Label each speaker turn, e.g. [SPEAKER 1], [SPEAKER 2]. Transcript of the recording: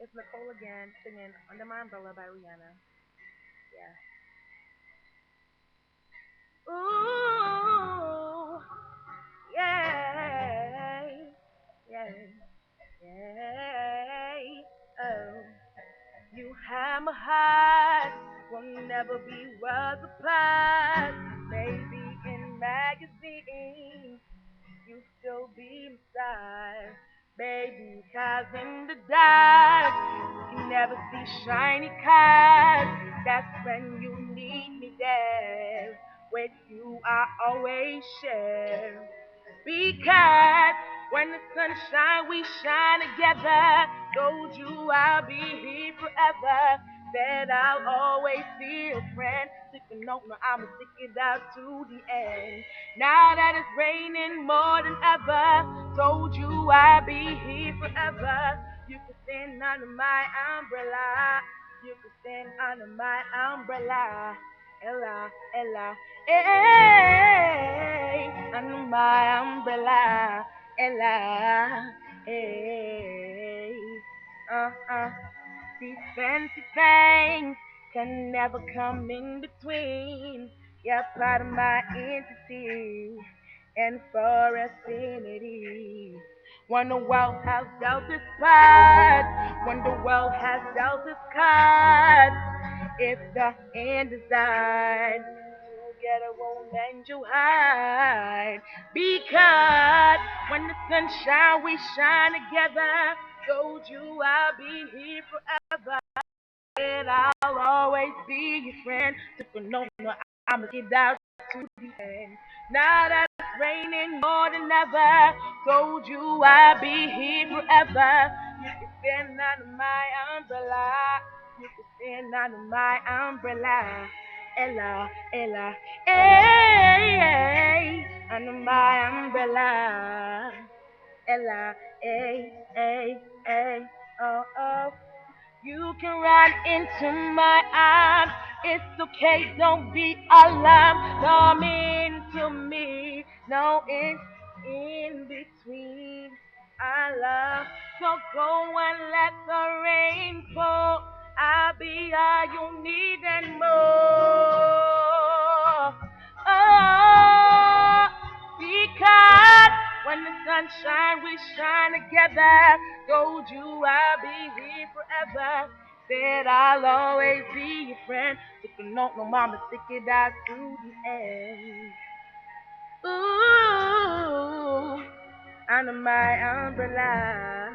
[SPEAKER 1] It's Nicole again singing Under My Umbrella by Rihanna. Yeah. Ooh, yeah, yeah, yeah. Oh, you have my heart, will never be worlds apart. Maybe in magazines, you still be my star. Baby, 'cause in the dark, you can never see shiny cars. That's when you need me there. With you, I always share. Because when the sun shines, we shine together. Told you I'll be here forever. Said I'll always be a friend. Stick a note, no, I'ma stick it out to the end. Now that it's raining more than ever, told you I'll be here forever. You can stand under my umbrella. You can stand under my umbrella. Ella, Ella, hey, under my umbrella, Ella, hey, uh. These fancy things can never come in between. You're part of my entity and for affinity. When the world has dealt its part, when the world has dealt its cards, if the end is died, together won't lend you hide. Because when the sun shine, we shine together. Told you I'll be here forever. And I'll always be your friend. Took a note, no, I'ma get out to the end. Now that it's raining more than ever, told you I'll be here forever. You can stand under my umbrella. You can stand under my umbrella. Ella, Ella, hey, under my umbrella. Ella, hey, hey, hey, oh. You can run into my arms. It's okay, don't be alarmed. Come into me. No, it's in between our love. So go and let the rain fall. I'll be all you need and more. Oh, because when the sun shines, we shine together. Told you I'll be here forever. Said I'll always be your friend. Took a note, no mama, stick it out to the end. Ooh, under my umbrella.